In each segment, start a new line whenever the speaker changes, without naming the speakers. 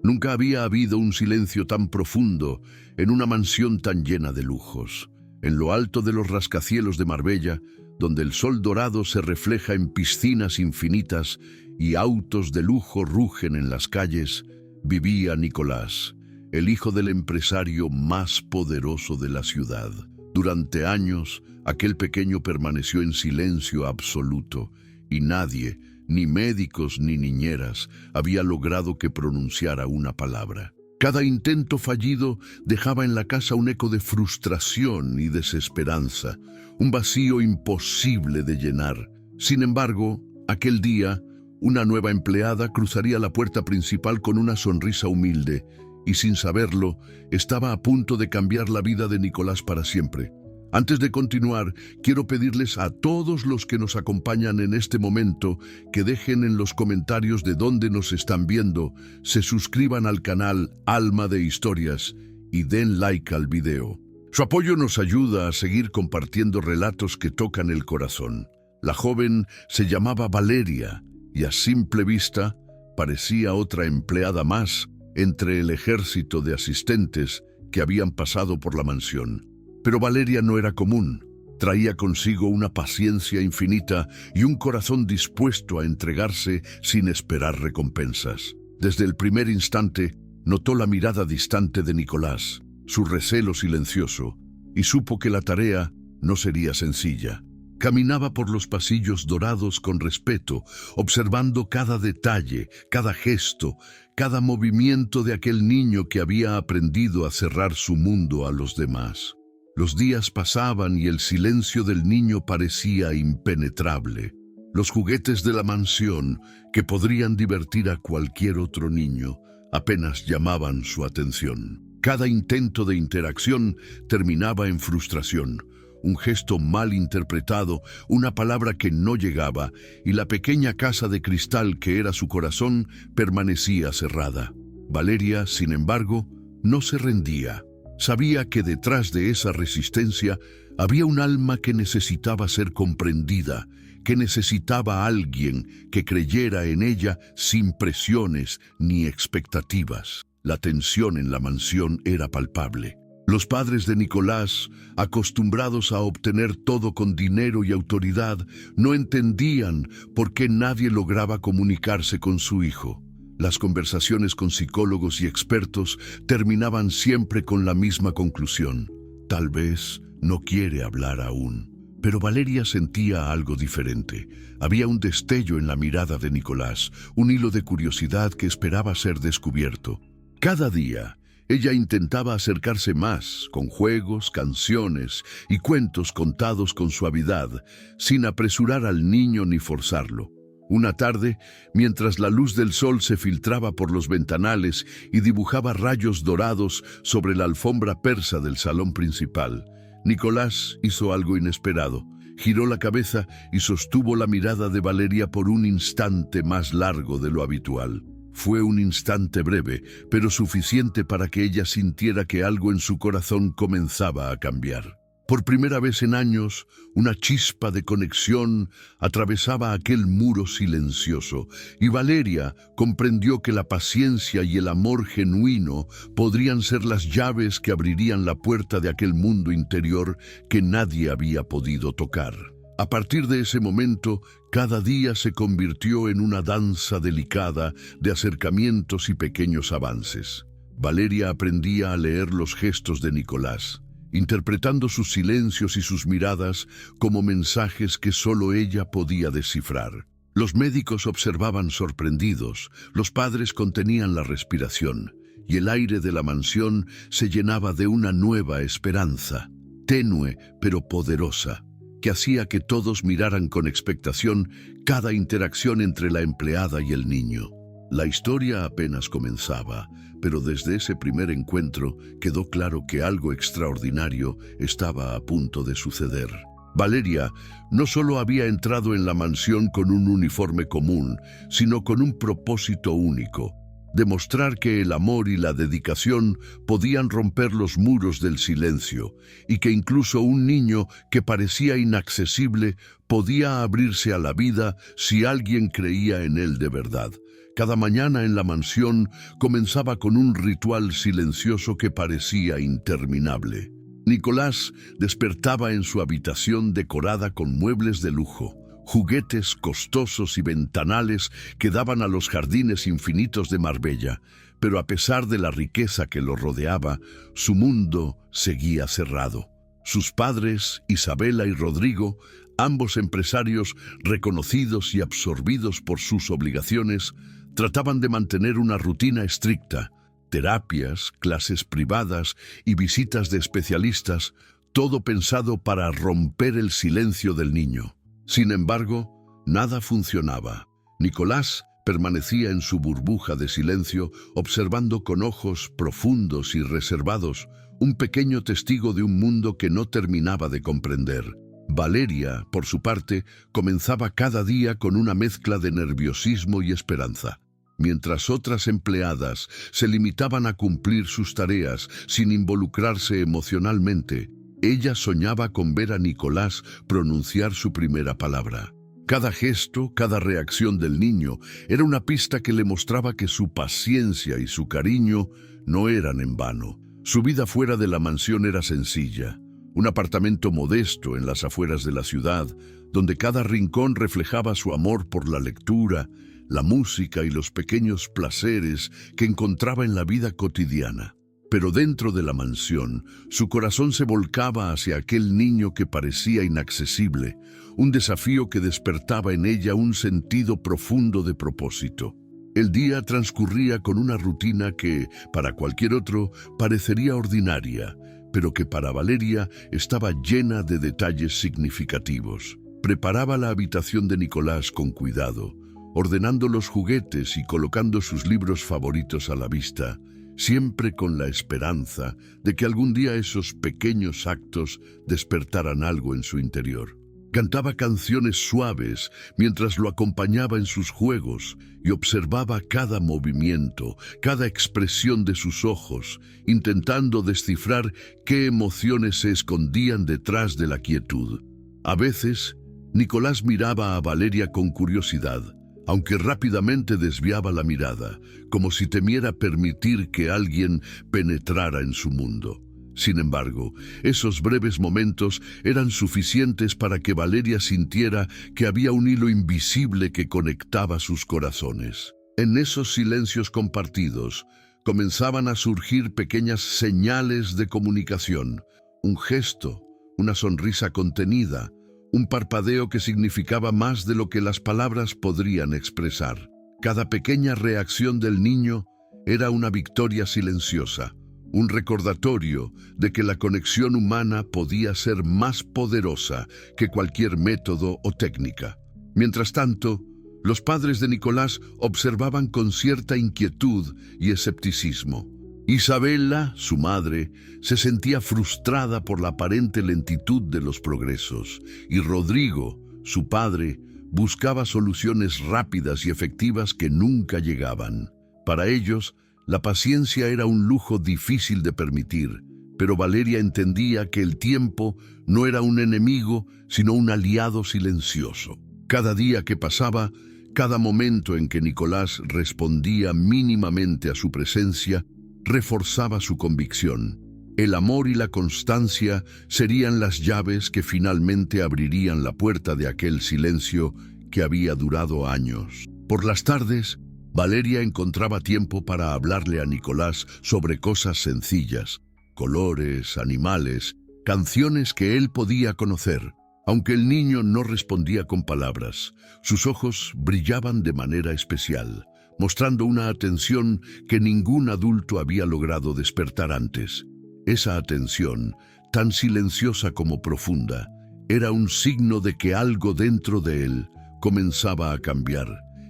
Nunca había habido un silencio tan profundo en una mansión tan llena de lujos. En lo alto de los rascacielos de Marbella, donde el sol dorado se refleja en piscinas infinitas y autos de lujo rugen en las calles, vivía Nicolás, el hijo del empresario más poderoso de la ciudad. Durante años, aquel pequeño permaneció en silencio absoluto, y nadie, ni médicos ni niñeras, había logrado que pronunciara una palabra. Cada intento fallido dejaba en la casa un eco de frustración y desesperanza, un vacío imposible de llenar. Sin embargo, aquel día, una nueva empleada cruzaría la puerta principal con una sonrisa humilde, y sin saberlo, estaba a punto de cambiar la vida de Nicolás para siempre. Antes de continuar, quiero pedirles a todos los que nos acompañan en este momento que dejen en los comentarios de dónde nos están viendo, se suscriban al canal Alma de Historias y den like al video. Su apoyo nos ayuda a seguir compartiendo relatos que tocan el corazón. La joven se llamaba Valeria y a simple vista parecía otra empleada más entre el ejército de asistentes que habían pasado por la mansión. Pero Valeria no era común. Traía consigo una paciencia infinita y un corazón dispuesto a entregarse sin esperar recompensas. Desde el primer instante, notó la mirada distante de Nicolás, su recelo silencioso, y supo que la tarea no sería sencilla. Caminaba por los pasillos dorados con respeto, observando cada detalle, cada gesto, cada movimiento de aquel niño que había aprendido a cerrar su mundo a los demás. Los días pasaban y el silencio del niño parecía impenetrable. Los juguetes de la mansión, que podrían divertir a cualquier otro niño, apenas llamaban su atención. Cada intento de interacción terminaba en frustración. Un gesto mal interpretado, una palabra que no llegaba, y la pequeña casa de cristal que era su corazón permanecía cerrada. Valeria, sin embargo, no se rendía. Sabía que detrás de esa resistencia había un alma que necesitaba ser comprendida, que necesitaba a alguien que creyera en ella sin presiones ni expectativas. La tensión en la mansión era palpable. Los padres de Nicolás, acostumbrados a obtener todo con dinero y autoridad, no entendían por qué nadie lograba comunicarse con su hijo. Las conversaciones con psicólogos y expertos terminaban siempre con la misma conclusión. Tal vez no quiere hablar aún. Pero Valeria sentía algo diferente. Había un destello en la mirada de Nicolás, un hilo de curiosidad que esperaba ser descubierto. Cada día, ella intentaba acercarse más, con juegos, canciones y cuentos contados con suavidad, sin apresurar al niño ni forzarlo. Una tarde, mientras la luz del sol se filtraba por los ventanales y dibujaba rayos dorados sobre la alfombra persa del salón principal, Nicolás hizo algo inesperado. Giró la cabeza y sostuvo la mirada de Valeria por un instante más largo de lo habitual. Fue un instante breve, pero suficiente para que ella sintiera que algo en su corazón comenzaba a cambiar. Por primera vez en años, una chispa de conexión atravesaba aquel muro silencioso, y Valeria comprendió que la paciencia y el amor genuino podrían ser las llaves que abrirían la puerta de aquel mundo interior que nadie había podido tocar. A partir de ese momento, cada día se convirtió en una danza delicada de acercamientos y pequeños avances. Valeria aprendía a leer los gestos de Nicolás, interpretando sus silencios y sus miradas como mensajes que solo ella podía descifrar. Los médicos observaban sorprendidos, los padres contenían la respiración, y el aire de la mansión se llenaba de una nueva esperanza, tenue pero poderosa, que hacía que todos miraran con expectación cada interacción entre la empleada y el niño. La historia apenas comenzaba, pero desde ese primer encuentro quedó claro que algo extraordinario estaba a punto de suceder. Valeria no solo había entrado en la mansión con un uniforme común, sino con un propósito único: demostrar que el amor y la dedicación podían romper los muros del silencio, y que incluso un niño que parecía inaccesible podía abrirse a la vida si alguien creía en él de verdad. Cada mañana en la mansión comenzaba con un ritual silencioso que parecía interminable. Nicolás despertaba en su habitación decorada con muebles de lujo, juguetes costosos y ventanales que daban a los jardines infinitos de Marbella, pero a pesar de la riqueza que lo rodeaba, su mundo seguía cerrado. Sus padres, Isabela y Rodrigo, ambos empresarios reconocidos y absorbidos por sus obligaciones, trataban de mantener una rutina estricta: terapias, clases privadas y visitas de especialistas, todo pensado para romper el silencio del niño. Sin embargo, nada funcionaba. Nicolás permanecía en su burbuja de silencio, observando con ojos profundos y reservados, un pequeño testigo de un mundo que no terminaba de comprender. Valeria, por su parte, comenzaba cada día con una mezcla de nerviosismo y esperanza. Mientras otras empleadas se limitaban a cumplir sus tareas sin involucrarse emocionalmente, ella soñaba con ver a Nicolás pronunciar su primera palabra. Cada gesto, cada reacción del niño era una pista que le mostraba que su paciencia y su cariño no eran en vano. Su vida fuera de la mansión era sencilla: un apartamento modesto en las afueras de la ciudad, donde cada rincón reflejaba su amor por la lectura, la música y los pequeños placeres que encontraba en la vida cotidiana. Pero dentro de la mansión, su corazón se volcaba hacia aquel niño que parecía inaccesible, un desafío que despertaba en ella un sentido profundo de propósito. El día transcurría con una rutina que, para cualquier otro, parecería ordinaria, pero que para Valeria estaba llena de detalles significativos. Preparaba la habitación de Nicolás con cuidado, ordenando los juguetes y colocando sus libros favoritos a la vista, siempre con la esperanza de que algún día esos pequeños actos despertaran algo en su interior. Cantaba canciones suaves mientras lo acompañaba en sus juegos y observaba cada movimiento, cada expresión de sus ojos, intentando descifrar qué emociones se escondían detrás de la quietud. A veces, Nicolás miraba a Valeria con curiosidad, aunque rápidamente desviaba la mirada, como si temiera permitir que alguien penetrara en su mundo. Sin embargo, esos breves momentos eran suficientes para que Valeria sintiera que había un hilo invisible que conectaba sus corazones. En esos silencios compartidos, comenzaban a surgir pequeñas señales de comunicación: un gesto, una sonrisa contenida, un parpadeo que significaba más de lo que las palabras podrían expresar. Cada pequeña reacción del niño era una victoria silenciosa, un recordatorio de que la conexión humana podía ser más poderosa que cualquier método o técnica. Mientras tanto, los padres de Nicolás observaban con cierta inquietud y escepticismo. Isabela, su madre, se sentía frustrada por la aparente lentitud de los progresos, y Rodrigo, su padre, buscaba soluciones rápidas y efectivas que nunca llegaban. Para ellos, la paciencia era un lujo difícil de permitir, pero Valeria entendía que el tiempo no era un enemigo, sino un aliado silencioso. Cada día que pasaba, cada momento en que Nicolás respondía mínimamente a su presencia, reforzaba su convicción. El amor y la constancia serían las llaves que finalmente abrirían la puerta de aquel silencio que había durado años. Por las tardes, Valeria encontraba tiempo para hablarle a Nicolás sobre cosas sencillas: colores, animales, canciones que él podía conocer. Aunque el niño no respondía con palabras, sus ojos brillaban de manera especial, mostrando una atención que ningún adulto había logrado despertar antes. Esa atención, tan silenciosa como profunda, era un signo de que algo dentro de él comenzaba a cambiar,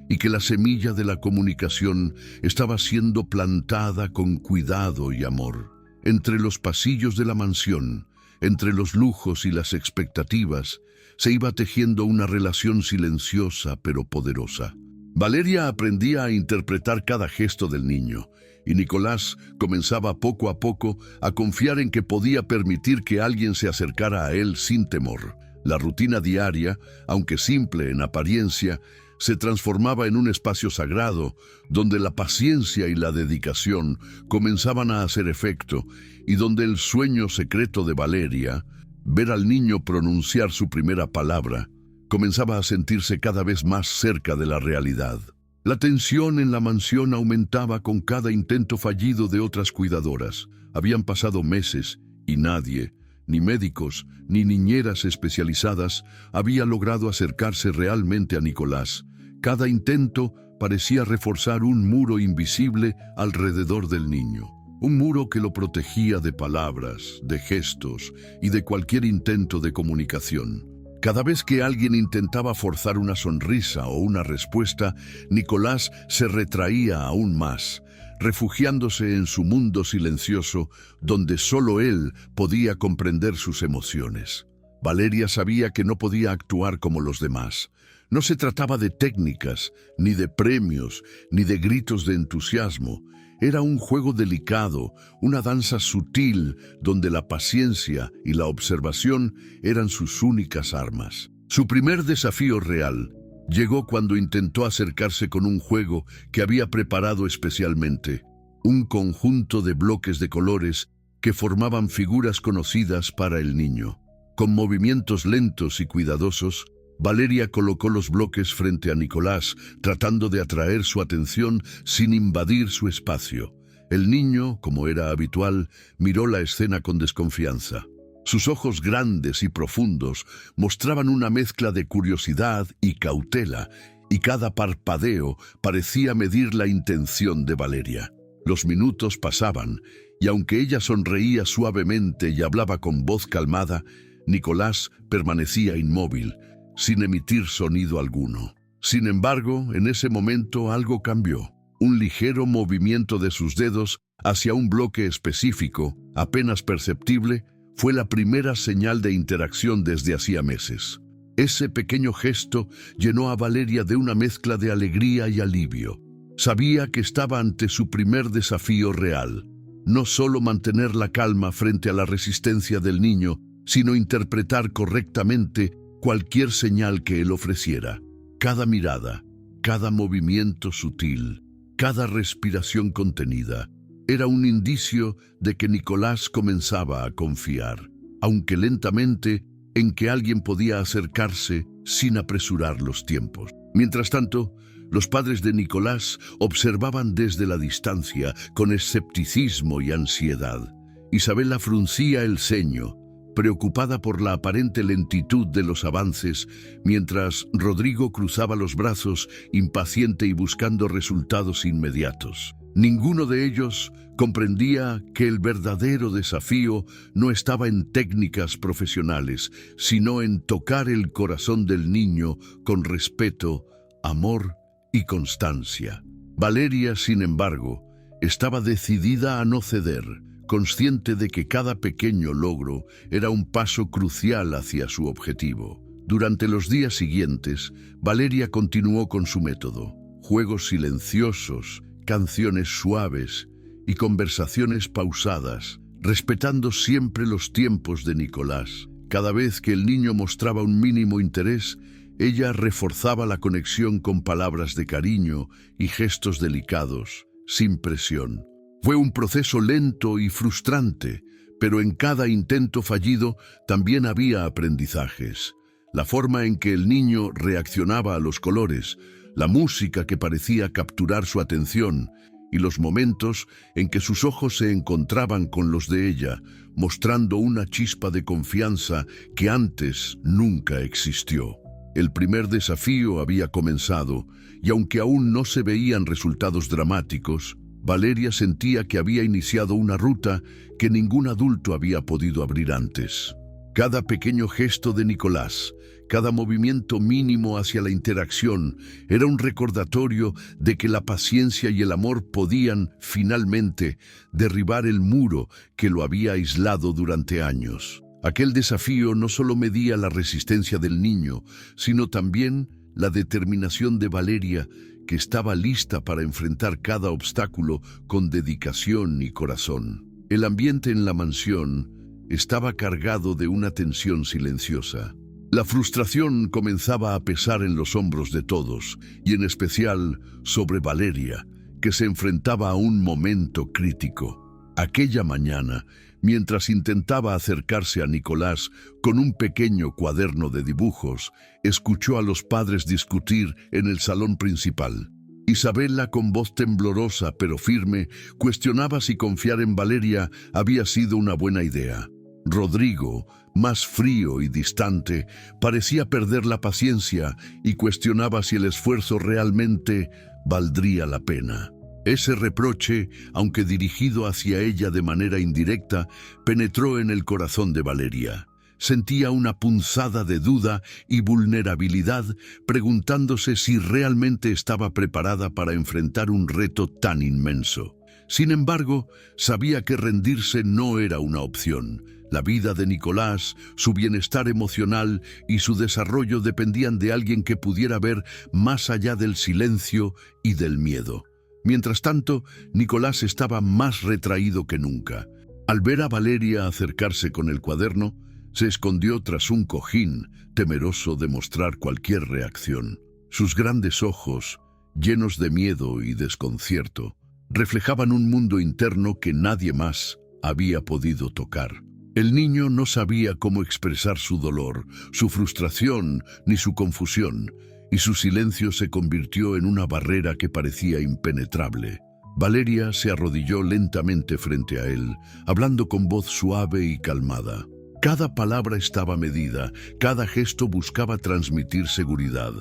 y que la semilla de la comunicación estaba siendo plantada con cuidado y amor. Entre los pasillos de la mansión, entre los lujos y las expectativas, se iba tejiendo una relación silenciosa pero poderosa. Valeria aprendía a interpretar cada gesto del niño, y Nicolás comenzaba poco a poco a confiar en que podía permitir que alguien se acercara a él sin temor. La rutina diaria, aunque simple en apariencia, se transformaba en un espacio sagrado donde la paciencia y la dedicación comenzaban a hacer efecto y donde el sueño secreto de Valeria, ver al niño pronunciar su primera palabra, comenzaba a sentirse cada vez más cerca de la realidad. La tensión en la mansión aumentaba con cada intento fallido de otras cuidadoras. Habían pasado meses y nadie, ni médicos, ni niñeras especializadas, había logrado acercarse realmente a Nicolás. Cada intento parecía reforzar un muro invisible alrededor del niño. Un muro que lo protegía de palabras, de gestos y de cualquier intento de comunicación. Cada vez que alguien intentaba forzar una sonrisa o una respuesta, Nicolás se retraía aún más, refugiándose en su mundo silencioso, donde solo él podía comprender sus emociones. Valeria sabía que no podía actuar como los demás. No se trataba de técnicas, ni de premios, ni de gritos de entusiasmo. Era un juego delicado, una danza sutil, donde la paciencia y la observación eran sus únicas armas. Su primer desafío real llegó cuando intentó acercarse con un juego que había preparado especialmente, un conjunto de bloques de colores que formaban figuras conocidas para el niño. Con movimientos lentos y cuidadosos, Valeria colocó los bloques frente a Nicolás, tratando de atraer su atención sin invadir su espacio. El niño, como era habitual, miró la escena con desconfianza. Sus ojos grandes y profundos mostraban una mezcla de curiosidad y cautela, y cada parpadeo parecía medir la intención de Valeria. Los minutos pasaban, y aunque ella sonreía suavemente y hablaba con voz calmada, Nicolás permanecía inmóvil, sin emitir sonido alguno. Sin embargo, en ese momento algo cambió. Un ligero movimiento de sus dedos hacia un bloque específico, apenas perceptible, fue la primera señal de interacción desde hacía meses. Ese pequeño gesto llenó a Valeria de una mezcla de alegría y alivio. Sabía que estaba ante su primer desafío real. No solo mantener la calma frente a la resistencia del niño, sino interpretar correctamente cualquier señal que él ofreciera. Cada mirada, cada movimiento sutil, cada respiración contenida, era un indicio de que Nicolás comenzaba a confiar, aunque lentamente, en que alguien podía acercarse sin apresurar los tiempos. Mientras tanto, los padres de Nicolás observaban desde la distancia con escepticismo y ansiedad. Isabela fruncía el ceño, preocupada por la aparente lentitud de los avances, mientras Rodrigo cruzaba los brazos, impaciente y buscando resultados inmediatos. Ninguno de ellos comprendía que el verdadero desafío no estaba en técnicas profesionales, sino en tocar el corazón del niño con respeto, amor y constancia. Valeria, sin embargo, estaba decidida a no ceder, consciente de que cada pequeño logro era un paso crucial hacia su objetivo. Durante los días siguientes, Valeria continuó con su método: juegos silenciosos, canciones suaves y conversaciones pausadas, respetando siempre los tiempos de Nicolás. Cada vez que el niño mostraba un mínimo interés, ella reforzaba la conexión con palabras de cariño y gestos delicados, sin presión. Fue un proceso lento y frustrante, pero en cada intento fallido también había aprendizajes. La forma en que el niño reaccionaba a los colores, la música que parecía capturar su atención y los momentos en que sus ojos se encontraban con los de ella, mostrando una chispa de confianza que antes nunca existió. El primer desafío había comenzado, y aunque aún no se veían resultados dramáticos, Valeria sentía que había iniciado una ruta que ningún adulto había podido abrir antes. Cada pequeño gesto de Nicolás, cada movimiento mínimo hacia la interacción, era un recordatorio de que la paciencia y el amor podían, finalmente, derribar el muro que lo había aislado durante años. Aquel desafío no solo medía la resistencia del niño, sino también la determinación de Valeria, que estaba lista para enfrentar cada obstáculo con dedicación y corazón. El ambiente en la mansión estaba cargado de una tensión silenciosa. La frustración comenzaba a pesar en los hombros de todos, y en especial sobre Valeria, que se enfrentaba a un momento crítico. Aquella mañana, mientras intentaba acercarse a Nicolás con un pequeño cuaderno de dibujos, escuchó a los padres discutir en el salón principal. Isabela, con voz temblorosa pero firme, cuestionaba si confiar en Valeria había sido una buena idea. Rodrigo, más frío y distante, parecía perder la paciencia y cuestionaba si el esfuerzo realmente valdría la pena. Ese reproche, aunque dirigido hacia ella de manera indirecta, penetró en el corazón de Valeria. Sentía una punzada de duda y vulnerabilidad, preguntándose si realmente estaba preparada para enfrentar un reto tan inmenso. Sin embargo, sabía que rendirse no era una opción. La vida de Nicolás, su bienestar emocional y su desarrollo dependían de alguien que pudiera ver más allá del silencio y del miedo. Mientras tanto, Nicolás estaba más retraído que nunca. Al ver a Valeria acercarse con el cuaderno, se escondió tras un cojín, temeroso de mostrar cualquier reacción. Sus grandes ojos, llenos de miedo y desconcierto, reflejaban un mundo interno que nadie más había podido tocar. El niño no sabía cómo expresar su dolor, su frustración ni su confusión, y su silencio se convirtió en una barrera que parecía impenetrable. Valeria se arrodilló lentamente frente a él, hablando con voz suave y calmada. Cada palabra estaba medida, cada gesto buscaba transmitir seguridad,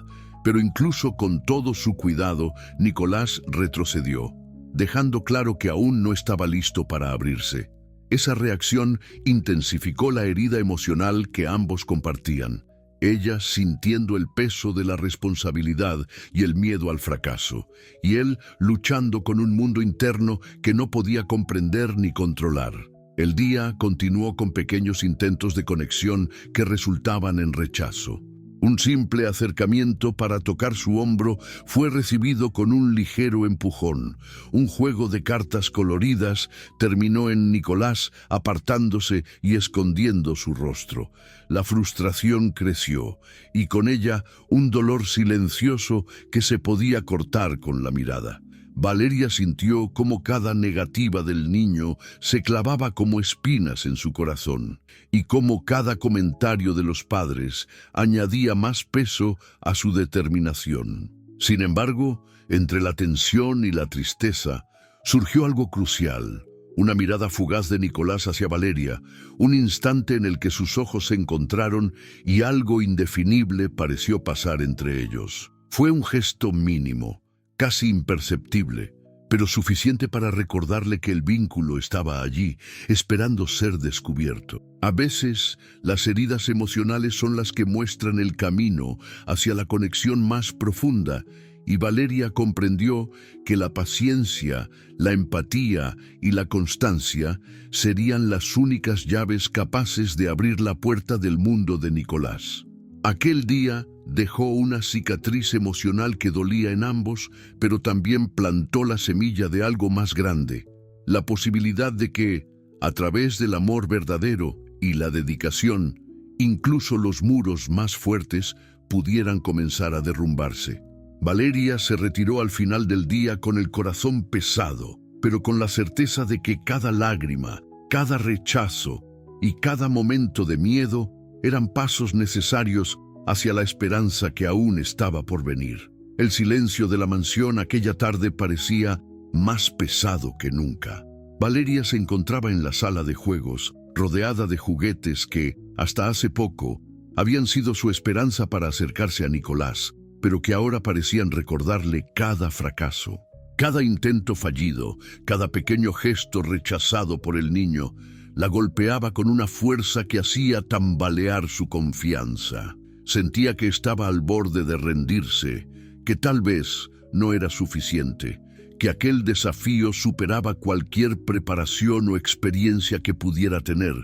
pero incluso con todo su cuidado, Nicolás retrocedió, dejando claro que aún no estaba listo para abrirse. Esa reacción intensificó la herida emocional que ambos compartían. Ella sintiendo el peso de la responsabilidad y el miedo al fracaso, y él luchando con un mundo interno que no podía comprender ni controlar. El día continuó con pequeños intentos de conexión que resultaban en rechazo. Un simple acercamiento para tocar su hombro fue recibido con un ligero empujón. Un juego de cartas coloridas terminó en Nicolás apartándose y escondiendo su rostro. La frustración creció, y con ella un dolor silencioso que se podía cortar con la mirada. Valeria sintió cómo cada negativa del niño se clavaba como espinas en su corazón, y cómo cada comentario de los padres añadía más peso a su determinación. Sin embargo, entre la tensión y la tristeza, surgió algo crucial. Una mirada fugaz de Nicolás hacia Valeria, un instante en el que sus ojos se encontraron y algo indefinible pareció pasar entre ellos. Fue un gesto mínimo, casi imperceptible, pero suficiente para recordarle que el vínculo estaba allí, esperando ser descubierto. A veces, las heridas emocionales son las que muestran el camino hacia la conexión más profunda, y Valeria comprendió que la paciencia, la empatía y la constancia serían las únicas llaves capaces de abrir la puerta del mundo de Nicolás. Aquel día dejó una cicatriz emocional que dolía en ambos, pero también plantó la semilla de algo más grande, la posibilidad de que, a través del amor verdadero y la dedicación, incluso los muros más fuertes pudieran comenzar a derrumbarse. Valeria se retiró al final del día con el corazón pesado, pero con la certeza de que cada lágrima, cada rechazo y cada momento de miedo eran pasos necesarios hacia la esperanza que aún estaba por venir. El silencio de la mansión aquella tarde parecía más pesado que nunca. Valeria se encontraba en la sala de juegos, rodeada de juguetes que, hasta hace poco, habían sido su esperanza para acercarse a Nicolás, pero que ahora parecían recordarle cada fracaso. Cada intento fallido, cada pequeño gesto rechazado por el niño, la golpeaba con una fuerza que hacía tambalear su confianza. Sentía que estaba al borde de rendirse, que tal vez no era suficiente, que aquel desafío superaba cualquier preparación o experiencia que pudiera tener.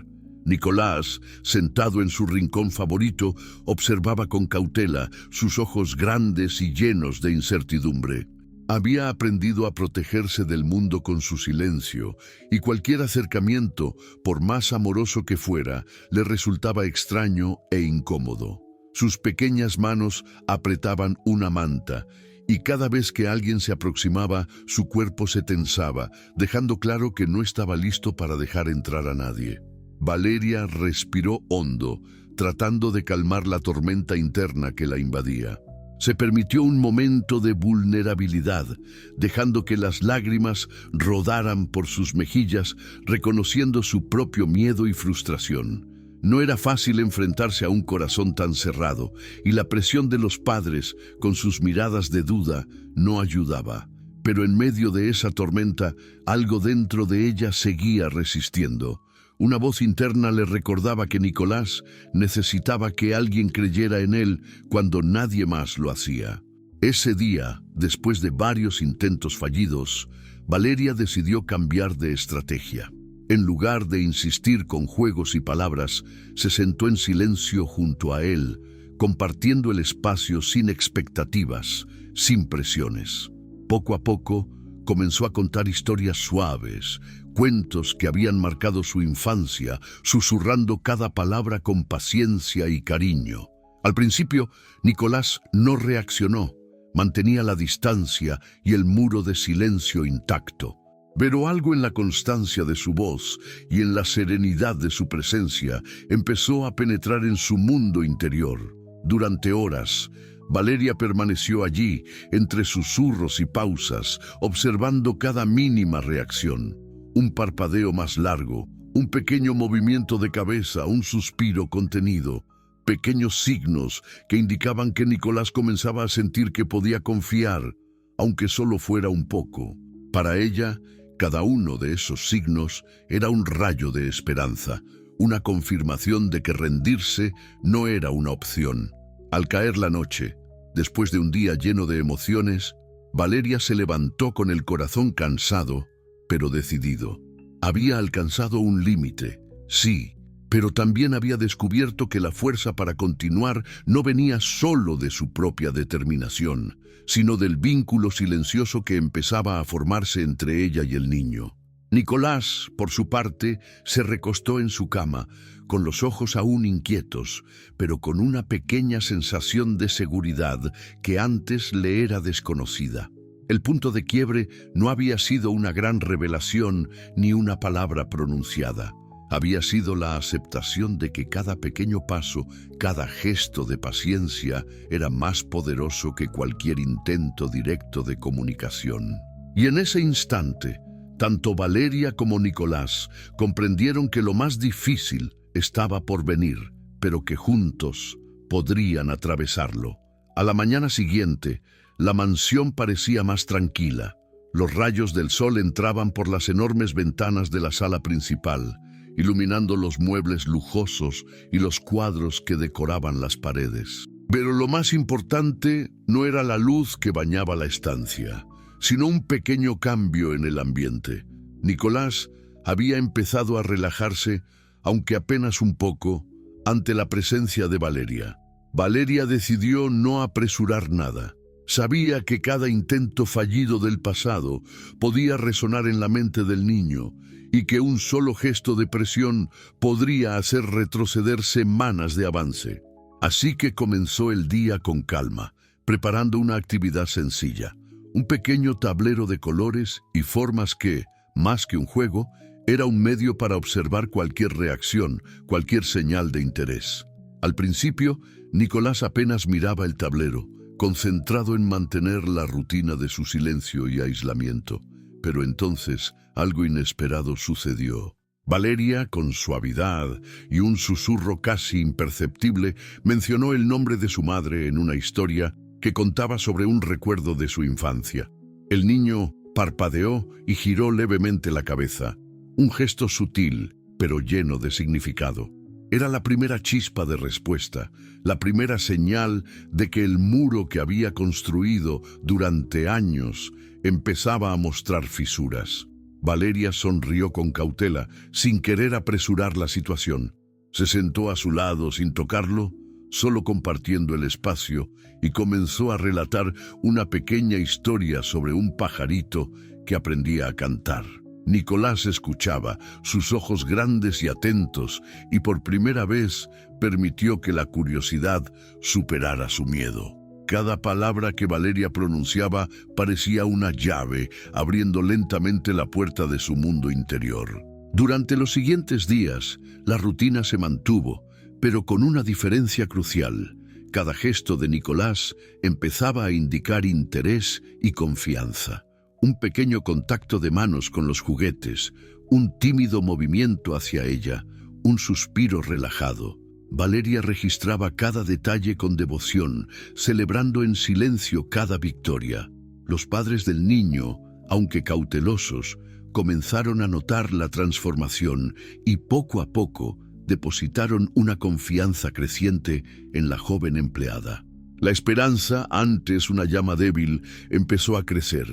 Nicolás, sentado en su rincón favorito, observaba con cautela, sus ojos grandes y llenos de incertidumbre. Había aprendido a protegerse del mundo con su silencio, y cualquier acercamiento, por más amoroso que fuera, le resultaba extraño e incómodo. Sus pequeñas manos apretaban una manta, y cada vez que alguien se aproximaba, su cuerpo se tensaba, dejando claro que no estaba listo para dejar entrar a nadie. Valeria respiró hondo, tratando de calmar la tormenta interna que la invadía. Se permitió un momento de vulnerabilidad, dejando que las lágrimas rodaran por sus mejillas, reconociendo su propio miedo y frustración. No era fácil enfrentarse a un corazón tan cerrado, y la presión de los padres, con sus miradas de duda, no ayudaba. Pero en medio de esa tormenta, algo dentro de ella seguía resistiendo. Una voz interna le recordaba que Nicolás necesitaba que alguien creyera en él cuando nadie más lo hacía. Ese día, después de varios intentos fallidos, Valeria decidió cambiar de estrategia. En lugar de insistir con juegos y palabras, se sentó en silencio junto a él, compartiendo el espacio sin expectativas, sin presiones. Poco a poco, comenzó a contar historias suaves, cuentos que habían marcado su infancia, susurrando cada palabra con paciencia y cariño. Al principio, Nicolás no reaccionó, mantenía la distancia y el muro de silencio intacto. Pero algo en la constancia de su voz y en la serenidad de su presencia empezó a penetrar en su mundo interior. Durante horas, Valeria permaneció allí, entre susurros y pausas, observando cada mínima reacción. Un parpadeo más largo, un pequeño movimiento de cabeza, un suspiro contenido, pequeños signos que indicaban que Nicolás comenzaba a sentir que podía confiar, aunque solo fuera un poco. Para ella, cada uno de esos signos era un rayo de esperanza, una confirmación de que rendirse no era una opción. Al caer la noche, después de un día lleno de emociones, Valeria se levantó con el corazón cansado, pero decidido. Había alcanzado un límite, sí, pero también había descubierto que la fuerza para continuar no venía solo de su propia determinación, sino del vínculo silencioso que empezaba a formarse entre ella y el niño. Nicolás, por su parte, se recostó en su cama, con los ojos aún inquietos, pero con una pequeña sensación de seguridad que antes le era desconocida. El punto de quiebre no había sido una gran revelación ni una palabra pronunciada. Había sido la aceptación de que cada pequeño paso, cada gesto de paciencia era más poderoso que cualquier intento directo de comunicación. Y en ese instante, tanto Valeria como Nicolás comprendieron que lo más difícil estaba por venir, pero que juntos podrían atravesarlo. A la mañana siguiente, la mansión parecía más tranquila. Los rayos del sol entraban por las enormes ventanas de la sala principal, iluminando los muebles lujosos y los cuadros que decoraban las paredes. Pero lo más importante no era la luz que bañaba la estancia, sino un pequeño cambio en el ambiente. Nicolás había empezado a relajarse, aunque apenas un poco, ante la presencia de Valeria. Valeria decidió no apresurar nada. Sabía que cada intento fallido del pasado podía resonar en la mente del niño y que un solo gesto de presión podría hacer retroceder semanas de avance. Así que comenzó el día con calma, preparando una actividad sencilla, un pequeño tablero de colores y formas que, más que un juego, era un medio para observar cualquier reacción, cualquier señal de interés. Al principio, Nicolás apenas miraba el tablero, concentrado en mantener la rutina de su silencio y aislamiento. Pero entonces algo inesperado sucedió. Valeria, con suavidad y un susurro casi imperceptible, mencionó el nombre de su madre en una historia que contaba sobre un recuerdo de su infancia. El niño parpadeó y giró levemente la cabeza, un gesto sutil, pero lleno de significado. Era la primera chispa de respuesta, la primera señal de que el muro que había construido durante años empezaba a mostrar fisuras. Valeria sonrió con cautela, sin querer apresurar la situación. Se sentó a su lado sin tocarlo, solo compartiendo el espacio, y comenzó a relatar una pequeña historia sobre un pajarito que aprendía a cantar. Nicolás escuchaba, sus ojos grandes y atentos, y por primera vez permitió que la curiosidad superara su miedo. Cada palabra que Valeria pronunciaba parecía una llave, abriendo lentamente la puerta de su mundo interior. Durante los siguientes días, la rutina se mantuvo, pero con una diferencia crucial. Cada gesto de Nicolás empezaba a indicar interés y confianza. Un pequeño contacto de manos con los juguetes, un tímido movimiento hacia ella, un suspiro relajado. Valeria registraba cada detalle con devoción, celebrando en silencio cada victoria. Los padres del niño, aunque cautelosos, comenzaron a notar la transformación y poco a poco depositaron una confianza creciente en la joven empleada. La esperanza, antes una llama débil, empezó a crecer.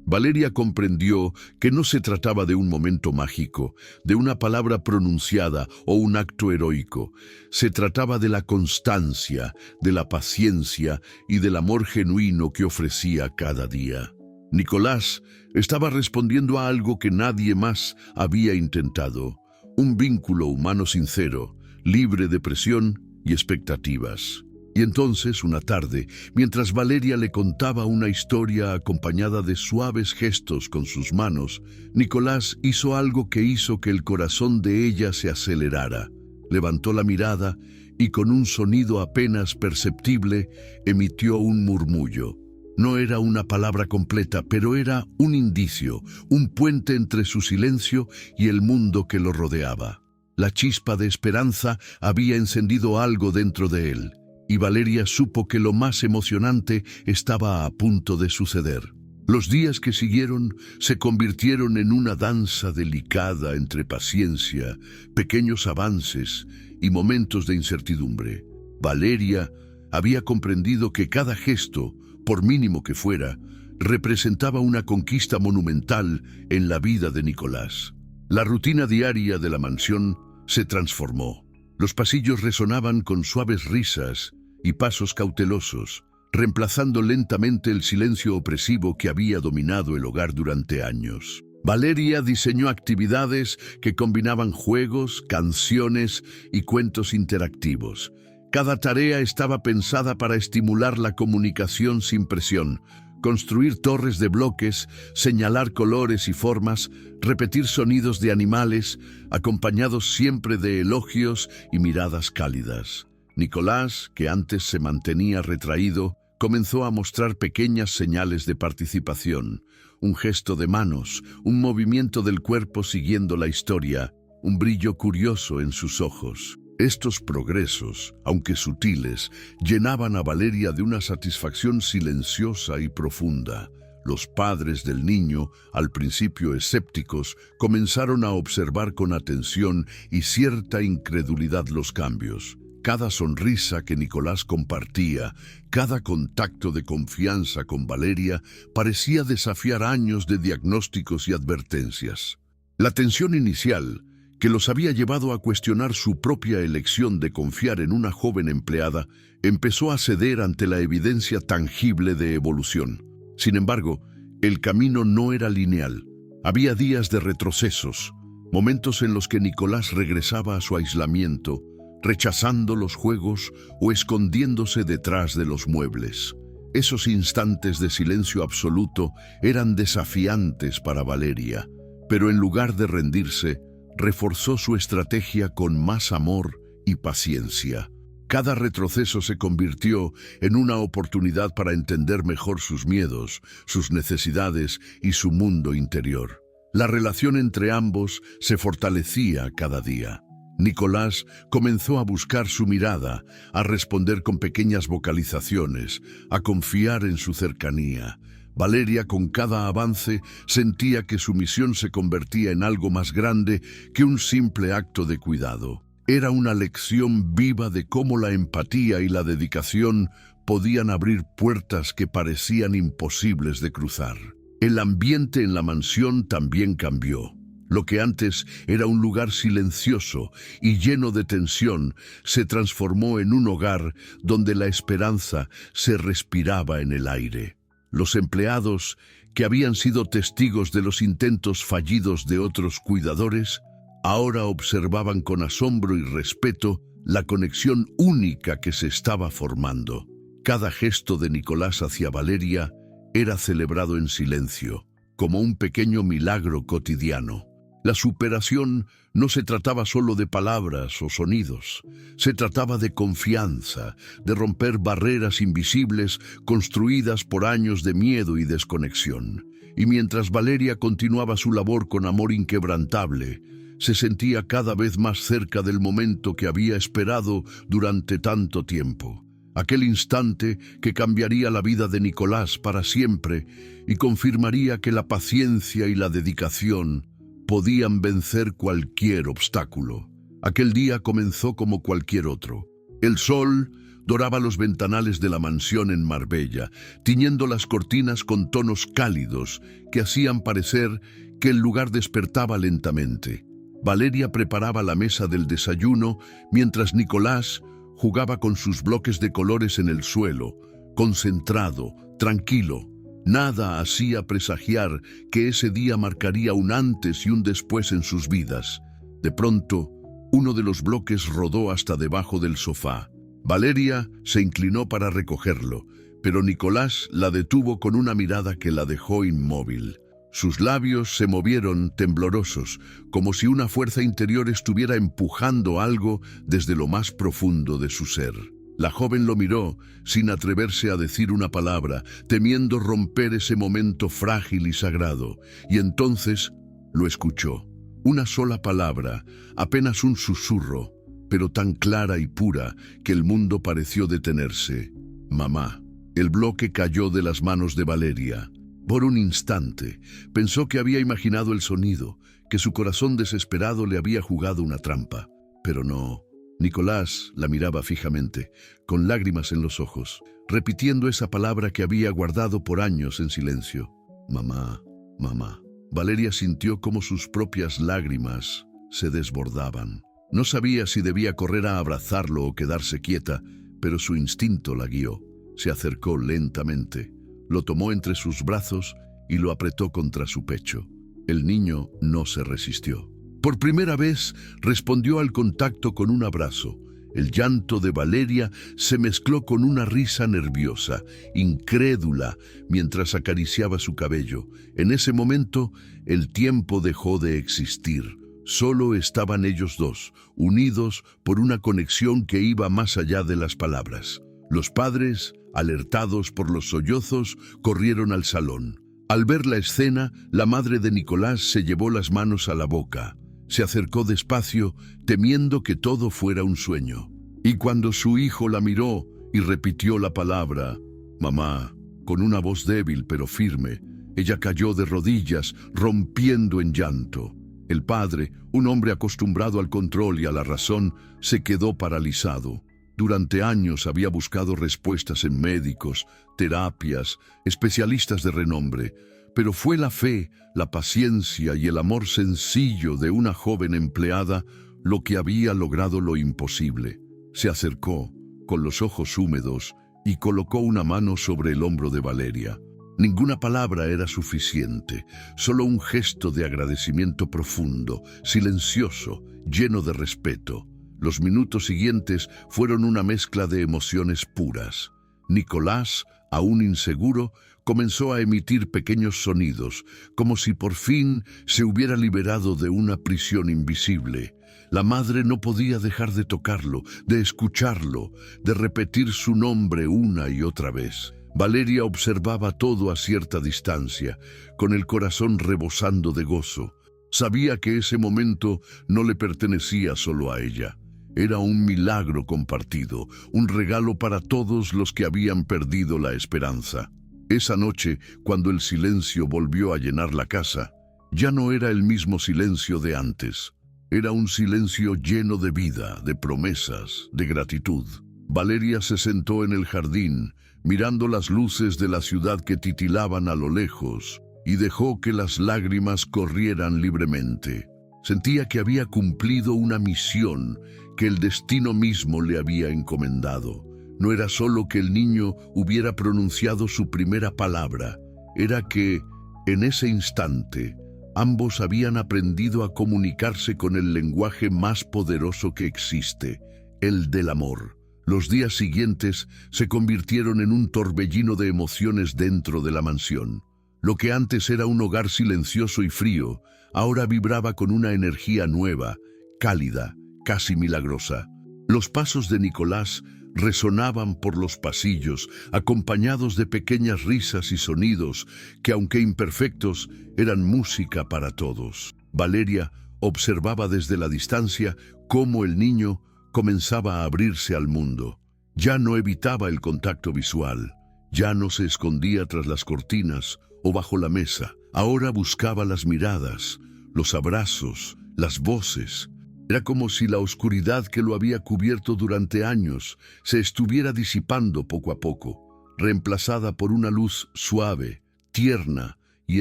Valeria comprendió que no se trataba de un momento mágico, de una palabra pronunciada o un acto heroico. Se trataba de la constancia, de la paciencia y del amor genuino que ofrecía cada día. Nicolás estaba respondiendo a algo que nadie más había intentado, un vínculo humano sincero, libre de presión y expectativas. Y entonces, una tarde, mientras Valeria le contaba una historia acompañada de suaves gestos con sus manos, Nicolás hizo algo que hizo que el corazón de ella se acelerara. Levantó la mirada y con un sonido apenas perceptible emitió un murmullo. No era una palabra completa, pero era un indicio, un puente entre su silencio y el mundo que lo rodeaba. La chispa de esperanza había encendido algo dentro de él, y Valeria supo que lo más emocionante estaba a punto de suceder. Los días que siguieron se convirtieron en una danza delicada entre paciencia, pequeños avances y momentos de incertidumbre. Valeria había comprendido que cada gesto, por mínimo que fuera, representaba una conquista monumental en la vida de Nicolás. La rutina diaria de la mansión se transformó. Los pasillos resonaban con suaves risas y pasos cautelosos, reemplazando lentamente el silencio opresivo que había dominado el hogar durante años. Valeria diseñó actividades que combinaban juegos, canciones y cuentos interactivos. Cada tarea estaba pensada para estimular la comunicación sin presión, construir torres de bloques, señalar colores y formas, repetir sonidos de animales, acompañados siempre de elogios y miradas cálidas. Nicolás, que antes se mantenía retraído, comenzó a mostrar pequeñas señales de participación, un gesto de manos, un movimiento del cuerpo siguiendo la historia, un brillo curioso en sus ojos. Estos progresos, aunque sutiles, llenaban a Valeria de una satisfacción silenciosa y profunda. Los padres del niño, al principio escépticos, comenzaron a observar con atención y cierta incredulidad los cambios. Cada sonrisa que Nicolás compartía, cada contacto de confianza con Valeria, parecía desafiar años de diagnósticos y advertencias. La tensión inicial, que los había llevado a cuestionar su propia elección de confiar en una joven empleada, empezó a ceder ante la evidencia tangible de evolución. Sin embargo, el camino no era lineal. Había días de retrocesos, momentos en los que Nicolás regresaba a su aislamiento, rechazando los juegos o escondiéndose detrás de los muebles. Esos instantes de silencio absoluto eran desafiantes para Valeria, pero en lugar de rendirse, reforzó su estrategia con más amor y paciencia. Cada retroceso se convirtió en una oportunidad para entender mejor sus miedos, sus necesidades y su mundo interior. La relación entre ambos se fortalecía cada día. Nicolás comenzó a buscar su mirada, a responder con pequeñas vocalizaciones, a confiar en su cercanía. Valeria, con cada avance, sentía que su misión se convertía en algo más grande que un simple acto de cuidado. Era una lección viva de cómo la empatía y la dedicación podían abrir puertas que parecían imposibles de cruzar. El ambiente en la mansión también cambió. Lo que antes era un lugar silencioso y lleno de tensión se transformó en un hogar donde la esperanza se respiraba en el aire. Los empleados, que habían sido testigos de los intentos fallidos de otros cuidadores, ahora observaban con asombro y respeto la conexión única que se estaba formando. Cada gesto de Nicolás hacia Valeria era celebrado en silencio, como un pequeño milagro cotidiano. La superación no se trataba solo de palabras o sonidos, se trataba de confianza, de romper barreras invisibles construidas por años de miedo y desconexión. Y mientras Valeria continuaba su labor con amor inquebrantable, se sentía cada vez más cerca del momento que había esperado durante tanto tiempo. Aquel instante que cambiaría la vida de Nicolás para siempre y confirmaría que la paciencia y la dedicación podían vencer cualquier obstáculo. Aquel día comenzó como cualquier otro. El sol doraba los ventanales de la mansión en Marbella, tiñendo las cortinas con tonos cálidos que hacían parecer que el lugar despertaba lentamente. Valeria preparaba la mesa del desayuno mientras Nicolás jugaba con sus bloques de colores en el suelo, concentrado, tranquilo. Nada hacía presagiar que ese día marcaría un antes y un después en sus vidas. De pronto, uno de los bloques rodó hasta debajo del sofá. Valeria se inclinó para recogerlo, pero Nicolás la detuvo con una mirada que la dejó inmóvil. Sus labios se movieron temblorosos, como si una fuerza interior estuviera empujando algo desde lo más profundo de su ser. La joven lo miró sin atreverse a decir una palabra, temiendo romper ese momento frágil y sagrado, y entonces lo escuchó. Una sola palabra, apenas un susurro, pero tan clara y pura que el mundo pareció detenerse. Mamá. El bloque cayó de las manos de Valeria. Por un instante, pensó que había imaginado el sonido, que su corazón desesperado le había jugado una trampa. Pero no. Nicolás la miraba fijamente, con lágrimas en los ojos, repitiendo esa palabra que había guardado por años en silencio. Mamá, mamá. Valeria sintió cómo sus propias lágrimas se desbordaban. No sabía si debía correr a abrazarlo o quedarse quieta, pero su instinto la guió. Se acercó lentamente, lo tomó entre sus brazos y lo apretó contra su pecho. El niño no se resistió. Por primera vez respondió al contacto con un abrazo. El llanto de Valeria se mezcló con una risa nerviosa, incrédula, mientras acariciaba su cabello. En ese momento, el tiempo dejó de existir. Solo estaban ellos dos, unidos por una conexión que iba más allá de las palabras. Los padres, alertados por los sollozos, corrieron al salón. Al ver la escena, la madre de Nicolás se llevó las manos a la boca. Se acercó despacio, temiendo que todo fuera un sueño. Y cuando su hijo la miró y repitió la palabra, mamá, con una voz débil pero firme, ella cayó de rodillas, rompiendo en llanto. El padre, un hombre acostumbrado al control y a la razón, se quedó paralizado. Durante años había buscado respuestas en médicos, terapias, especialistas de renombre, pero fue la fe, la paciencia y el amor sencillo de una joven empleada lo que había logrado lo imposible. Se acercó, con los ojos húmedos, y colocó una mano sobre el hombro de Valeria. Ninguna palabra era suficiente, solo un gesto de agradecimiento profundo, silencioso, lleno de respeto. Los minutos siguientes fueron una mezcla de emociones puras. Nicolás, aún inseguro, comenzó a emitir pequeños sonidos, como si por fin se hubiera liberado de una prisión invisible. La madre no podía dejar de tocarlo, de escucharlo, de repetir su nombre una y otra vez. Valeria observaba todo a cierta distancia, con el corazón rebosando de gozo. Sabía que ese momento no le pertenecía solo a ella. Era un milagro compartido, un regalo para todos los que habían perdido la esperanza. Esa noche, cuando el silencio volvió a llenar la casa, ya no era el mismo silencio de antes. Era un silencio lleno de vida, de promesas, de gratitud. Valeria se sentó en el jardín, mirando las luces de la ciudad que titilaban a lo lejos, y dejó que las lágrimas corrieran libremente. Sentía que había cumplido una misión que el destino mismo le había encomendado. No era solo que el niño hubiera pronunciado su primera palabra, era que En ese instante, ambos habían aprendido a comunicarse con el lenguaje más poderoso que existe, el del amor. Los días siguientes se convirtieron en un torbellino de emociones dentro de la mansión. Lo que antes era un hogar silencioso y frío, ahora vibraba con una energía nueva, cálida, casi milagrosa. Los pasos de Nicolás resonaban por los pasillos, acompañados de pequeñas risas y sonidos que, aunque imperfectos, eran música para todos. Valeria observaba desde la distancia cómo el niño comenzaba a abrirse al mundo. Ya no evitaba el contacto visual, ya no se escondía tras las cortinas o bajo la mesa. Ahora buscaba las miradas, los abrazos, las voces. Era como si la oscuridad que lo había cubierto durante años se estuviera disipando poco a poco, reemplazada por una luz suave, tierna y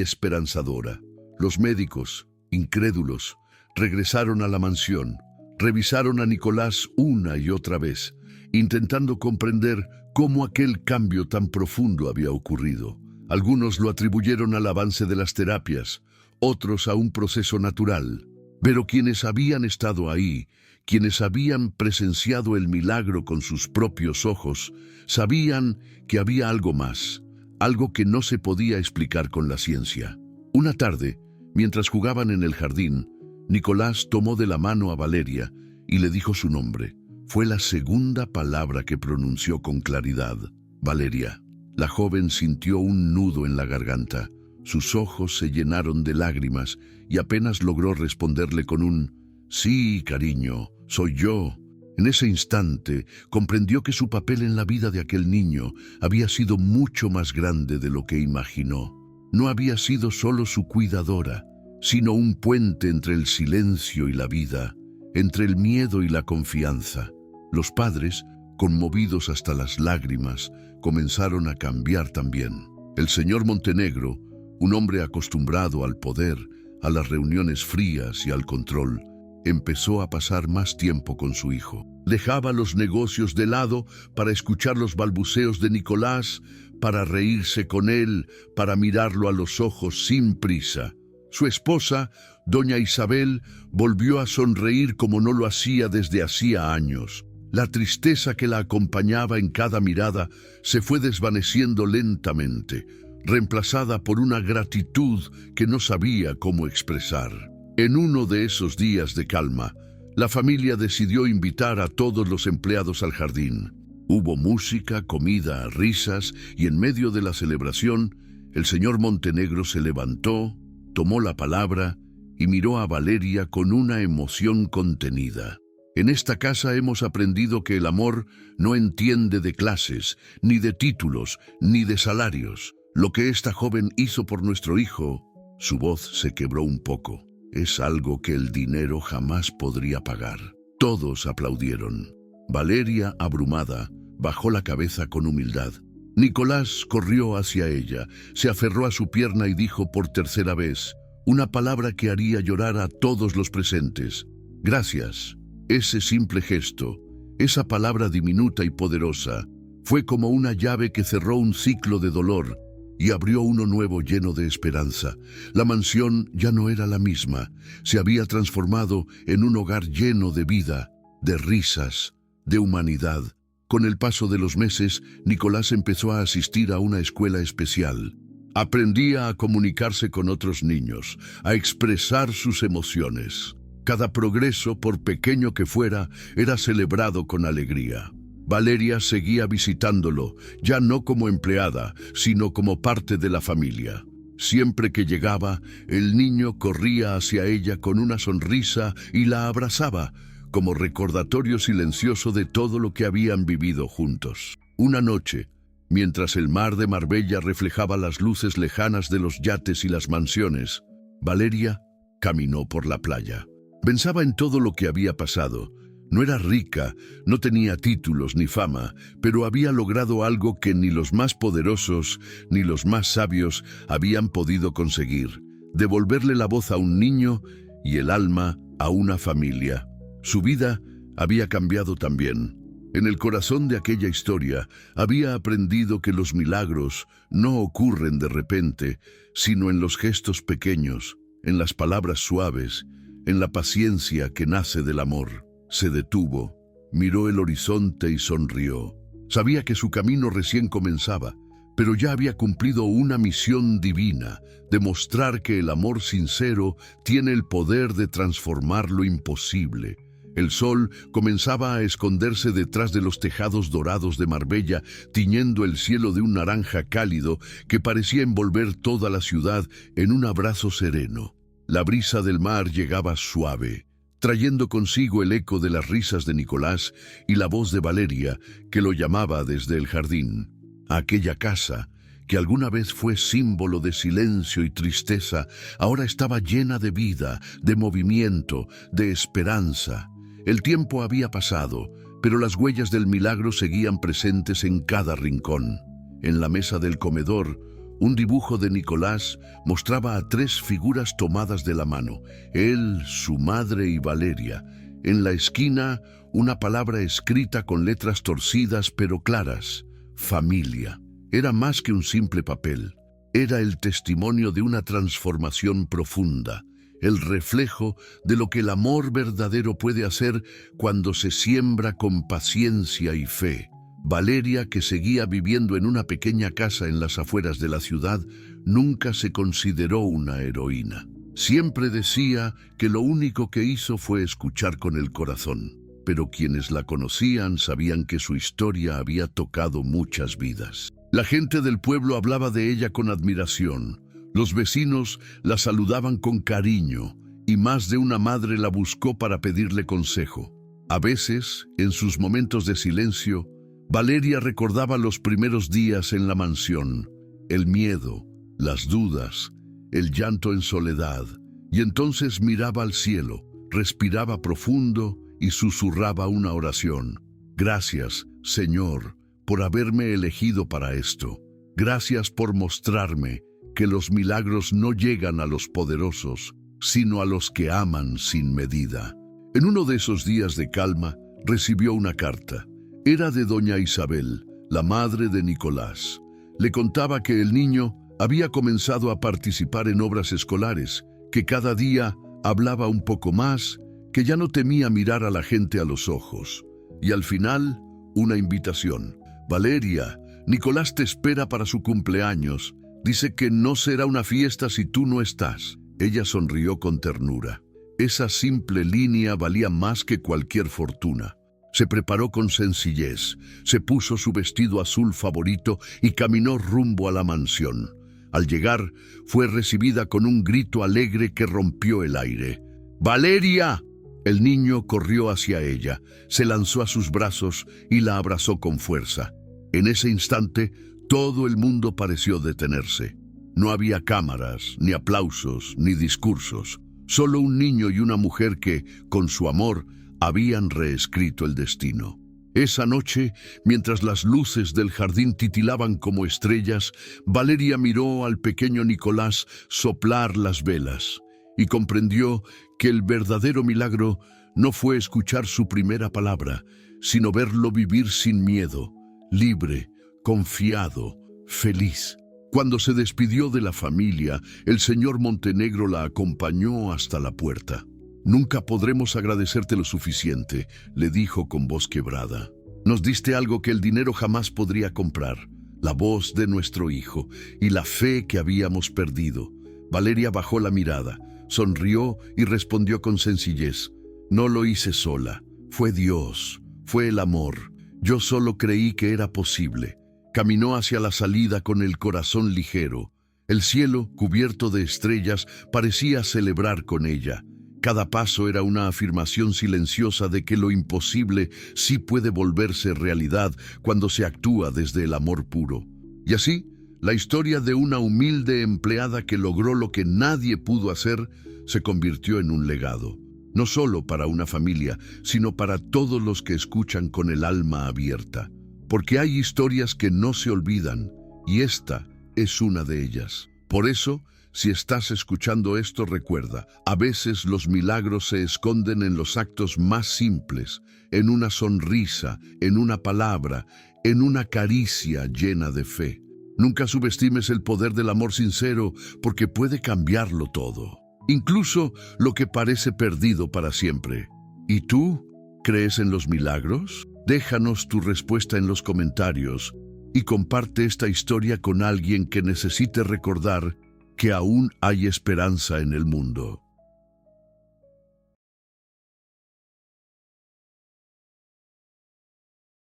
esperanzadora. Los médicos, incrédulos, regresaron a la mansión, revisaron a Nicolás una y otra vez, intentando comprender cómo aquel cambio tan profundo había ocurrido. Algunos lo atribuyeron al avance de las terapias, otros a un proceso natural. Pero quienes habían estado ahí, quienes habían presenciado el milagro con sus propios ojos, sabían que había algo más, algo que no se podía explicar con la ciencia. Una tarde, mientras jugaban en el jardín, Nicolás tomó de la mano a Valeria y le dijo su nombre. Fue la segunda palabra que pronunció con claridad: Valeria. La joven sintió un nudo en la garganta. Sus ojos se llenaron de lágrimas y apenas logró responderle con un «Sí, cariño, soy yo». En ese instante comprendió que su papel en la vida de aquel niño había sido mucho más grande de lo que imaginó. No había sido solo su cuidadora, sino un puente entre el silencio y la vida, entre el miedo y la confianza. Los padres, conmovidos hasta las lágrimas, comenzaron a cambiar también. El señor Montenegro, un hombre acostumbrado al poder, a las reuniones frías y al control, empezó a pasar más tiempo con su hijo. Dejaba los negocios de lado para escuchar los balbuceos de Nicolás, para reírse con él, para mirarlo a los ojos sin prisa. Su esposa, doña Isabel, volvió a sonreír como no lo hacía desde hacía años. La tristeza que la acompañaba en cada mirada se fue desvaneciendo lentamente, reemplazada por una gratitud que no sabía cómo expresar. En uno de esos días de calma, la familia decidió invitar a todos los empleados al jardín. Hubo música, comida, risas, y en medio de la celebración, el señor Montenegro se levantó, tomó la palabra y miró a Valeria con una emoción contenida. En esta casa hemos aprendido que el amor no entiende de clases, ni de títulos, ni de salarios. Lo que esta joven hizo por nuestro hijo, su voz se quebró un poco, es algo que el dinero jamás podría pagar. Todos aplaudieron. Valeria, abrumada, bajó la cabeza con humildad. Nicolás corrió hacia ella, se aferró a su pierna y dijo por tercera vez, una palabra que haría llorar a todos los presentes: gracias. Ese simple gesto, esa palabra diminuta y poderosa, fue como una llave que cerró un ciclo de dolor y abrió uno nuevo lleno de esperanza. La mansión ya no era la misma, se había transformado en un hogar lleno de vida, de risas, de humanidad. Con el paso de los meses, Nicolás empezó a asistir a una escuela especial. Aprendía a comunicarse con otros niños, a expresar sus emociones. Cada progreso, por pequeño que fuera, era celebrado con alegría. Valeria seguía visitándolo, ya no como empleada, sino como parte de la familia. Siempre que llegaba, el niño corría hacia ella con una sonrisa y la abrazaba, como recordatorio silencioso de todo lo que habían vivido juntos. Una noche, mientras el mar de Marbella reflejaba las luces lejanas de los yates y las mansiones, Valeria caminó por la playa. Pensaba en todo lo que había pasado. No era rica, no tenía títulos ni fama, pero había logrado algo que ni los más poderosos ni los más sabios habían podido conseguir: devolverle la voz a un niño y el alma a una familia. Su vida había cambiado también. En el corazón de aquella historia había aprendido que los milagros no ocurren de repente, sino en los gestos pequeños, en las palabras suaves, en la paciencia que nace del amor. Se detuvo, miró el horizonte y sonrió. Sabía que su camino recién comenzaba, pero ya había cumplido una misión divina: demostrar que el amor sincero tiene el poder de transformar lo imposible. El sol comenzaba a esconderse detrás de los tejados dorados de Marbella, tiñendo el cielo de un naranja cálido que parecía envolver toda la ciudad en un abrazo sereno. La brisa del mar llegaba suave, trayendo consigo el eco de las risas de Nicolás y la voz de Valeria, que lo llamaba desde el jardín. Aquella casa, que alguna vez fue símbolo de silencio y tristeza, ahora estaba llena de vida, de movimiento, de esperanza. El tiempo había pasado, pero las huellas del milagro seguían presentes en cada rincón. En la mesa del comedor, un dibujo de Nicolás mostraba a 3 figuras tomadas de la mano: él, su madre y Valeria. En la esquina, una palabra escrita con letras torcidas pero claras: familia. Era más que un simple papel. Era el testimonio de una transformación profunda, el reflejo de lo que el amor verdadero puede hacer cuando se siembra con paciencia y fe. Valeria, que seguía viviendo en una pequeña casa en las afueras de la ciudad, nunca se consideró una heroína. Siempre decía que lo único que hizo fue escuchar con el corazón, pero quienes la conocían sabían que su historia había tocado muchas vidas. La gente del pueblo hablaba de ella con admiración. Los vecinos la saludaban con cariño y más de una madre la buscó para pedirle consejo. A veces, en sus momentos de silencio, Valeria recordaba los primeros días en la mansión, el miedo, las dudas, el llanto en soledad, y entonces miraba al cielo, respiraba profundo y susurraba una oración: gracias, Señor, por haberme elegido para esto. Gracias por mostrarme que los milagros no llegan a los poderosos, sino a los que aman sin medida. En uno de esos días de calma, recibió una carta. Era de doña Isabel, la madre de Nicolás. Le contaba que el niño había comenzado a participar en obras escolares, que cada día hablaba un poco más, que ya no temía mirar a la gente a los ojos. Y al final, una invitación: Valeria, Nicolás te espera para su cumpleaños. Dice que no será una fiesta si tú no estás. Ella sonrió con ternura. Esa simple línea valía más que cualquier fortuna. Se preparó con sencillez, se puso su vestido azul favorito y caminó rumbo a la mansión. Al llegar, fue recibida con un grito alegre que rompió el aire. ¡Valeria! El niño corrió hacia ella, se lanzó a sus brazos y la abrazó con fuerza. En ese instante, todo el mundo pareció detenerse. No había cámaras, ni aplausos, ni discursos. Solo un niño y una mujer que, con su amor, habían reescrito el destino. Esa noche, mientras las luces del jardín titilaban como estrellas, Valeria miró al pequeño Nicolás soplar las velas y comprendió que el verdadero milagro no fue escuchar su primera palabra, sino verlo vivir sin miedo, libre, confiado, feliz. Cuando se despidió de la familia, el señor Montenegro la acompañó hasta la puerta. «Nunca podremos agradecerte lo suficiente», le dijo con voz quebrada. «Nos diste algo que el dinero jamás podría comprar, la voz de nuestro hijo y la fe que habíamos perdido». Valeria bajó la mirada, sonrió y respondió con sencillez: «No lo hice sola, fue Dios, fue el amor. Yo solo creí que era posible». Caminó hacia la salida con el corazón ligero. El cielo, cubierto de estrellas, parecía celebrar con ella. Cada paso era una afirmación silenciosa de que lo imposible sí puede volverse realidad cuando se actúa desde el amor puro. Y así, la historia de una humilde empleada que logró lo que nadie pudo hacer se convirtió en un legado. No solo para una familia, sino para todos los que escuchan con el alma abierta. Porque hay historias que no se olvidan, y esta es una de ellas. Por eso, Si estás escuchando esto, recuerda, a veces los milagros se esconden en los actos más simples, en una sonrisa, en una palabra, en una caricia llena de fe. Nunca subestimes el poder del amor sincero, porque puede cambiarlo todo, incluso lo que parece perdido para siempre. ¿Y tú? ¿Crees en los milagros? Déjanos tu respuesta en los comentarios y comparte esta historia con alguien que necesite recordar que aún hay esperanza en el mundo.